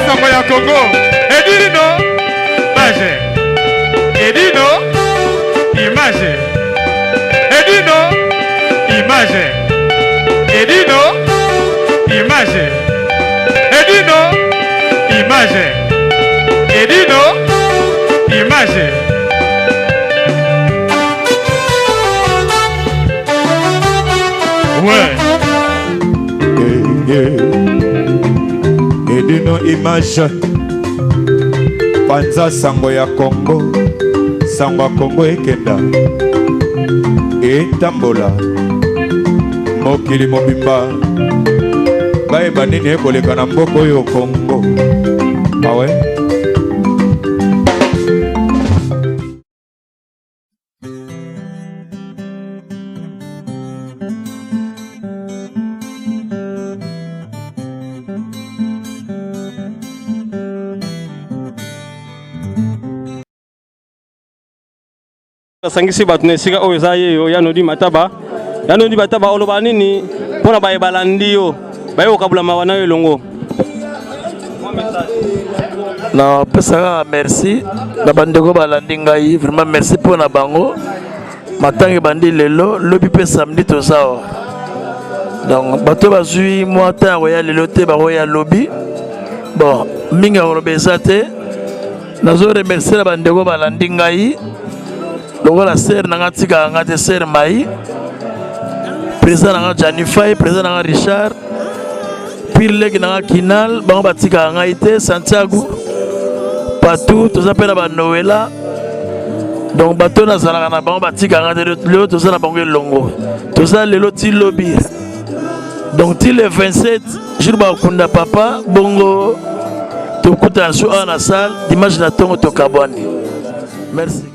sango ya Congo. Edino, image. Edino, image. Edino, image. Edino, image. Edino, image. Edino, image. Ouais. Edino image. Panza sango ya Congo. Sango ya Congo ekenda. Etambola. Mokili mobimba. Bae banini ekoleka na mboko yo Congo. Ah ouais? Sangisi batune sika oyo zaye yo yanodi mataba oloba nini pona baye balandi yo baye okabula mawana yo longo na pesaka merci na bandeko balandi ngai vraiment merci pona bango matangi bandi lelo lobi pe samedi to sawa donc bato bazui moi temps ya lelo te ba ya lobby bon minga robeza te nazo remercier na bandeko balandi ngai la sœur nanga tika nga te sœur Mai président nanga Janifai président nanga Richard pire leg nanga Kinal bango batika nga ite Santiago partout tout ça pena ba Noëlla donc bato na zala na bango batika nga te lelo tout ça na bango longo tout ça lelo ti lobby donc ti le 27 jour ba kunda papa bongo to kuta sur na salle dimanche na tongo to kabwani merci.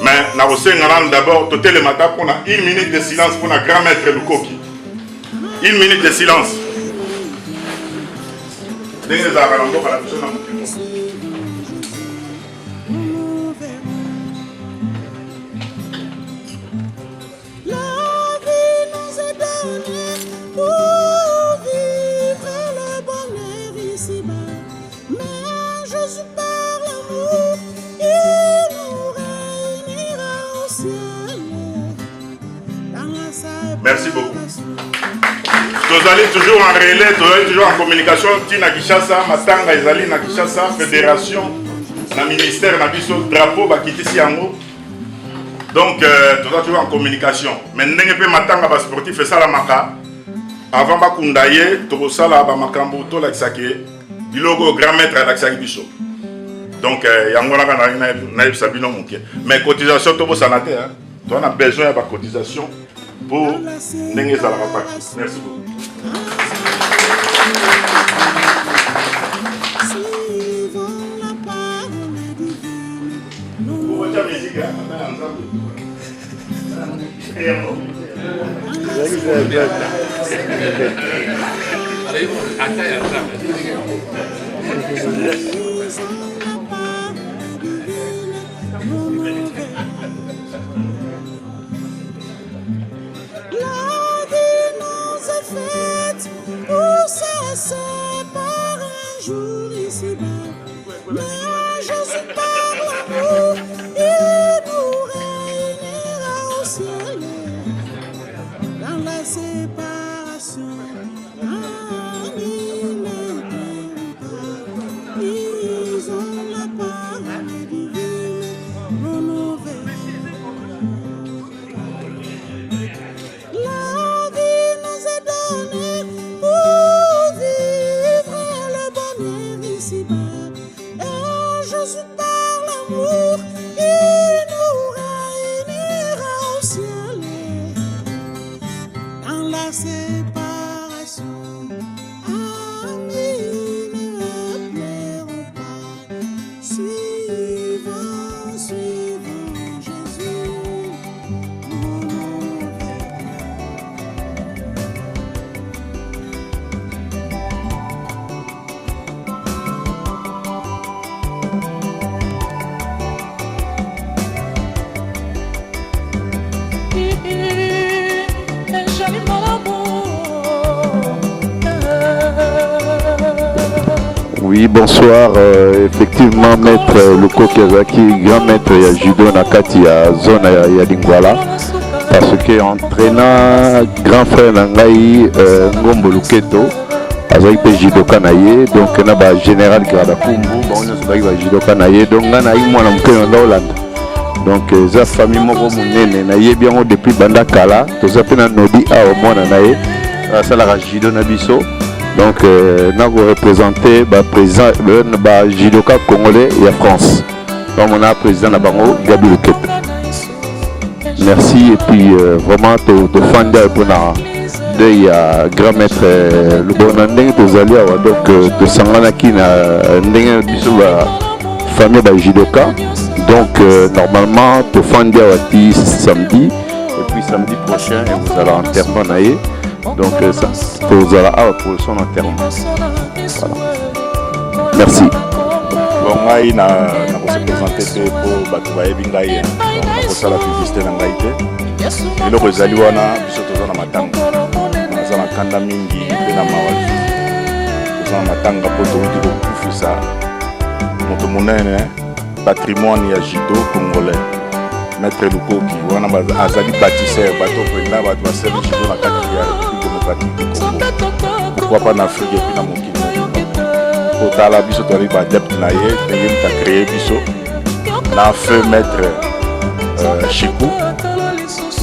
Mais na osengana d'abord totel le matin pour 1 minute de silence pour la grand maître Lukoki. 1 minute de silence. Merci beaucoup. Vous allez toujours en relais, vous allez toujours en communication. Tina Kishasa, Matanga Ezali na Kishasa, fédération, na ministère, na biso, drapeau, bakiti siango. Donc, vous êtes toujours en communication. Mais n'engagez pas Matanga ba sportif et ça la maka. Avant ba kundaye, tout ça là ba makambo to la kisake. Bilogo grand maître à la kisake biso. Donc, yangola na sabino monke. Mais cotisation to bo sanate hein. Tu as besoin de cotisation pour n'engager à la partie. Merci beaucoup. Oui, bonsoir. Effectivement, maître Luko Kazaki, grand maître ya judo nakati ya zone ya Lingwala. Parce que entraînant grand frère Nangai Ngombo Luketo, azaki pe judoka na ye, donc na ba général Gradakumbu, ba on ba judoka na ye, donc na yi mwana mukeno na Hollande. Donc za famille moko munene na ye bien depuis banda kala, to za pe na nodi a mwana na ye, sala ka judo na biso. Donc, nous avons représenté le président du judoka congolais et la France. Donc, on a le président de Bango, Gabi Luket. Merci. Et puis, vraiment, tu fais de grand maître le bon ending de Zalia. Donc, tu sangana qui na famille de judoka. Donc, normalement, tu fais samedi. Et puis, samedi prochain, vous allez enterrer. Donc ça, vous allez pour son enterrement. Voilà. Merci. Bon, je vais présenter pour Batoubaye Bingaye. Donc, je vais visiter Nangaïté. Et le Rosaliwana, je suis toujours dans ma tanga. Je suis dans ma tanga mingi, je suis dans ma tanga pour tout ça. Notre patrimoine et judo congolais. Maître Lukoki, on a azali bâtisseur, bateau président, bateau basser le judo dans la République démocratique du Congo. Pourquoi pas en Afrique et puis dans mon Kino. Pour la biso, tu arrives à adepte naïe, tu as créé biso. Na feu maître Chikou,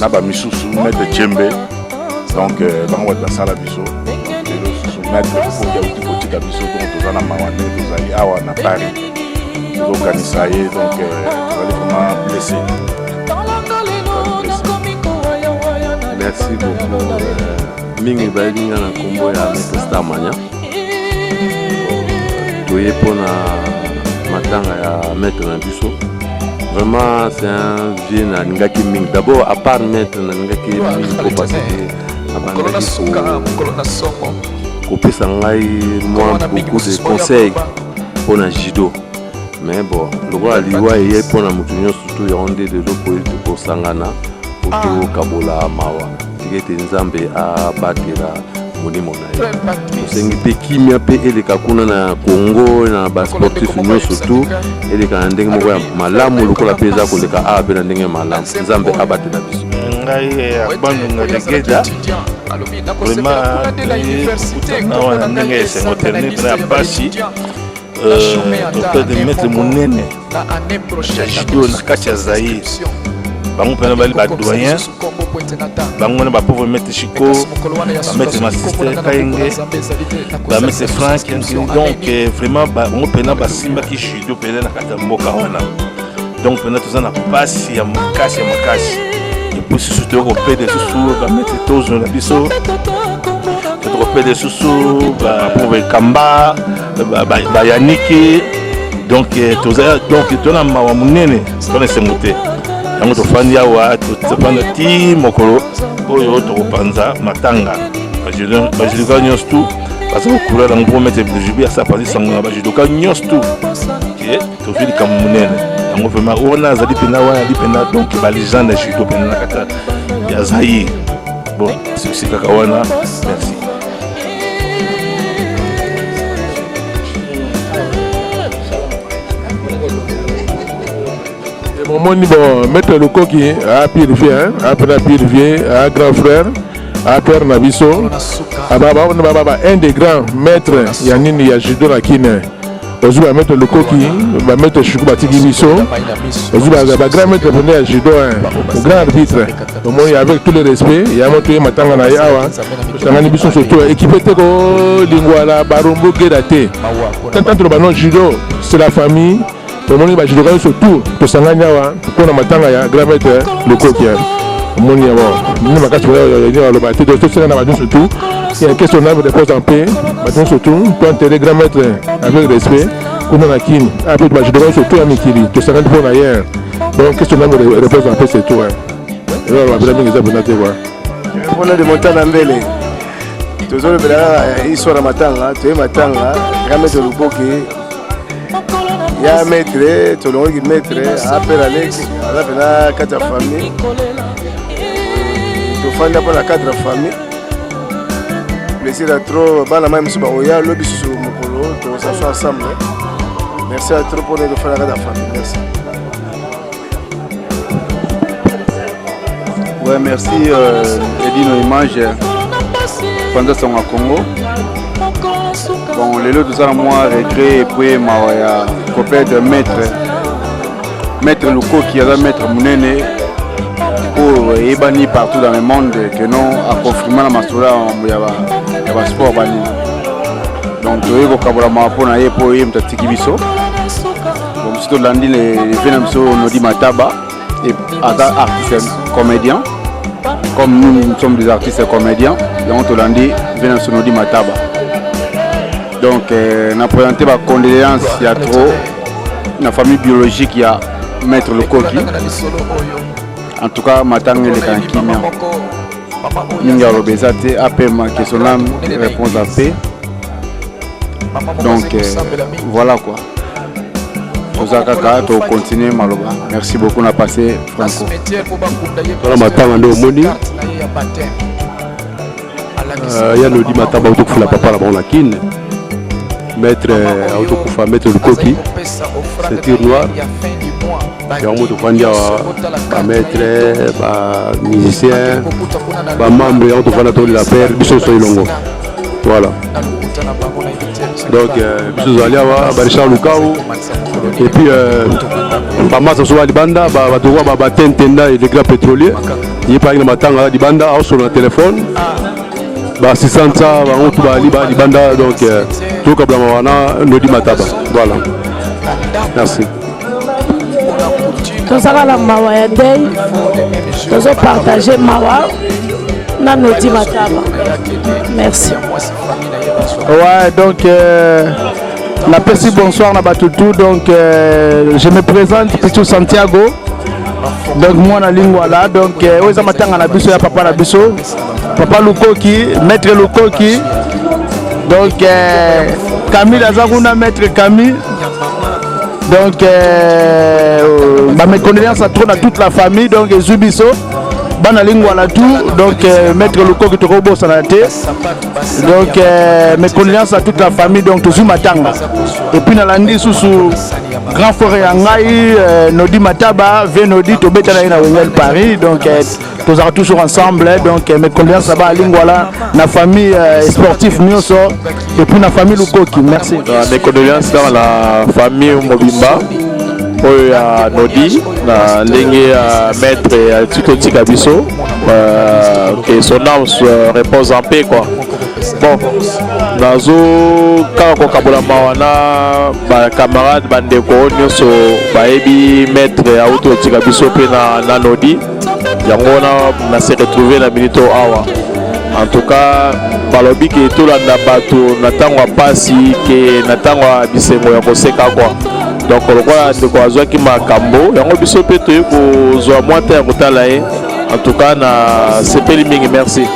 na ba misusu maître Djembe. Donc, on va passer à la biso. Maître Lukoki a été côté de biso, donc tu as na mawane, tu as allé à na Paris. Tu as organisé, donc tu vas aller vraiment blessé. Merci beaucoup. Mingi balinga na kombo ya Maître Stamanya. Toye pona matanga ya Maître na biso. Vraiment c'est un vieux na ngaki mingi. D'abord à part Maître na ngaki mingi ko passer ko pesa ngai moi beaucoup de conseils pona judo. Mais bon, lokola liwa ye pona mutu nyonso surtout yonde de lopo ko sangana. Auto Kabola Mawa, qui Nzambe a batela monimo na ye. Sengi pe kimia pe ele kakuna na Congo na ba sportif nyo surtout ele ka ndenge moko ya malamu lokola peza ko leka a pe na ndenge malamu. Nzambe a batela biso. Ngai abandonga de Geda. Vraiment na ndenge se moterne na basi. Docteur de maître Munene. Judo na kati ya Zaïre. Bango pena bali ba doyen bango na ba pauvre maître Chico ba maître Master Kaenge ba maître Frank donc vraiment bango pena ba simba ki judo pena na kata mboka wana donc pena tous na passe ya makasi et puis surtout ko pede susu ba maître Tozo na biso to ko pede susu ba pauvre Kamba ba Yannick donc toza donc tona mawa munene tona semote yango tofandi awa tofanda ti mokolo oyo tokopanza matanga bajudoka nyonso tu baza kokula nango mpo mete bijubi asapasi sango na bajudoka nyonso tu ke tozwi likambo monene yango vraimen wana azali mpena wana ali mpena donc balegende ya judo mpena na kata ya Zaïre. Bon succès kaka wana, merci. Mon bon, maître Lukoki a purifié, après purifié, a grand frère, a père Nabiso, un des grands maîtres Yanini Yajido Rakine. Aujourd'hui, va mettre Lukoki, va mettre Choukou Batigi Biso. Aujourd'hui, va grand maître pour les judo, grand arbitre. Au moins, avec tout le respect, il y a montré Matanga Nayawa, Tangani Biso surtout, équipé de Lingwala, Barumbo, Gedate. Tant que judo, c'est la famille. Le monde va judoka surtout pour s'engager pour la matanga ya grand maître Lukoki. Moni abo ni makasi ya le bâti de tout ça na badon surtout il y a question de repose en paix badon surtout pour enterrer grand maître avec respect pour na kini après va judoka surtout à Mikili to s'engager pour ailleurs donc question de repose en paix c'est tout et là on va bien les abonnés quoi on a de montana mbele toujours le bela histoire de matanga tu es matanga grand maître Lukoki ya maître tolongi maître appel Alex ala pena kata famille to fanda pour la cadre famille plaisir à trop. Bana même si Oya, le bis sur Mokolo, on s'assoit ensemble. Merci à trop pour nous faire la famille. Merci. Ouais, merci Edino Image pendant son Congo. Bon, les autres ça moi regret et puis ma copain de maître Luko qui a maître Mounene pour ébani partout dans le monde que non a confirmé la mastura il y a sport bani. Donc il faut qu'avoir ma pour naie pour y mettre Tikibiso. Bon, c'est tout lundi les Venamso Nodi Mataba et artiste comédien. Comme nous sommes des artistes comédiens, donc tout lundi Venamso Nodi Mataba. Donc on a présenté ma condoléance il y a trop la famille biologique il y a maître Lukoki. En tout cas, Matang et les Kankimia. Ninga Robezate, AP Makesonam, réponse à P. Donc voilà quoi. Osaka, tu continues Maloba. Merci beaucoup, on a passé Franco. Voilà Matang Ando Moni. Yanodi Mataba Autokufa la papa la Bonakine. Maître Autokufa, maître Lukoki. C'est tir noir. Yango tofandi ba maître ba musicien ba membre yango tofanda to la paire biso so ilongo voilà donc biso zali awa ba Richard Lukau et puis ba masa so ali banda ba to ba tentenda et les grands pétroliers yi pa ina matanga di banda au sur le téléphone ba 600 ça ba on to ba ali ba di banda donc to ka bla wana Nodi Mataba voilà merci. Nous avons la mawa ya dei, nous avons partagé mawa na Nodi Mataba. Merci. Ouais, donc la merci bonsoir na batutu. Donc je me présente Pichu Santiago. Donc moi na lingwala donc oza matanga na biso ya papa na biso. Papa Lukoki, maître Lukoki. Donc Camille Azaguna maître Camille. Donc, mes condoléances à toute la famille, donc Zubiso, Banalingwala tout, donc maître Luko qui te robot sanaté. Donc, mes condoléances à toute la famille, donc Zumatanga. Et puis, Nalandi sous grand frère Yangai, Nodi Mataba, Venodi, Tobeta na Wengel Paris. Donc, nous sommes toujours ensemble. Donc, mes condoléances à Lingwala, la famille sportive Nyoso, et puis la famille Lukoki. Merci. Mes condoléances dans la famille Mobimba. Oya Nodi, na ndenge maître Tito Tikabiso, que son âme repose en paix quoi. Bon, nazo kako kabola mawana ba camarade bandeko nyoso baebi maître Auto Tikabiso pe na Nodi, yango na se retrouver na minute awa. En tout cas, balobi ke to landa bato na tango pasi ke na tango bisengo ya koseka quoi. Donc le roi de Koazwa qui m'a cambo, et on a besoin de tout pour jouer moins terre en tout cas na c'est périming merci.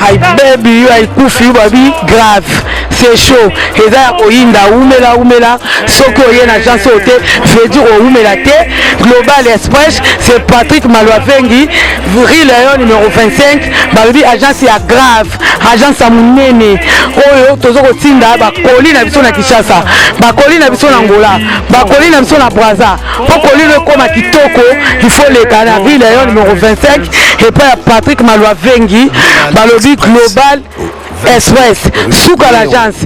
Hi baby, you are kufi baby grave. c'est chaud eza ya koyinda umela soki oye na agence oyo te veut dire oumela te. Global Express c'est Patrick Malwavengi rue Léon numéro 25 balobi agence ya grave agence ya monene oyo tozo kotinda bakoli na biso na Kinshasa bakoli na biso na Angola bakoli na biso na Brazza po kolino ekoma kitoko il faut leka na rue Léon numéro 25 et puis Patrick Malwavengi balobi Global Express suka l'agence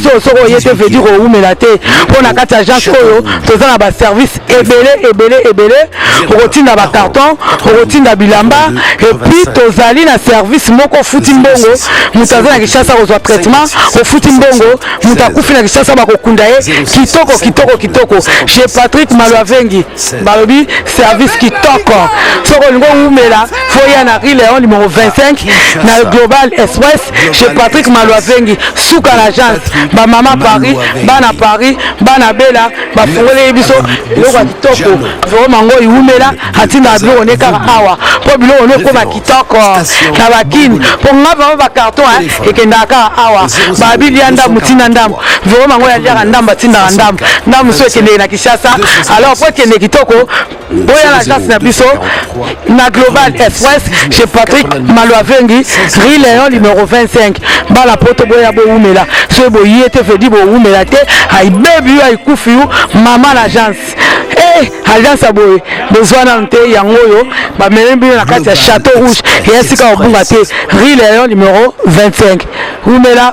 oyo soko oye te veut dire oumela te mpo na kati agence oyo toza na baservice ebele okotinda bacarton okotinda bilamba epuis tozali na service moko ofuti mbongo moto aza na Kinshasa kozwa traitement ofuti mbongo moto akufi na Kinshasa bakokunda ye kitoko chez Patrick Malwavengi balobi service kitoko soko olingo oumela fo ya na rue Léon numéro 25 na Global Express chez Patrick Malwavengi suka l'agence ba mama Paris bana bela bafungole biso eloko kitoko vero mango iumela atinda biloko ne kaka awa po biloko ne koma kitoko na bakini po ngaba ba carton ekenda kaka awa ba bilia ndamu tina ndamu vero mango ya liaka ndamu batinda ndamu so ekende na Kinshasa alors po ekende kitoko boya l'agence na biso na Global Express chez Patrick Malwavengi rue Léon numéro 25 bala poto boya bo umela so bo yete fedi bo umela te ay baby ay kufiu mama l'agence agence aboye besoin nante yango yo ba melembi na kati ya Château Rouge et esika obunga te rue Léon numéro 25 umela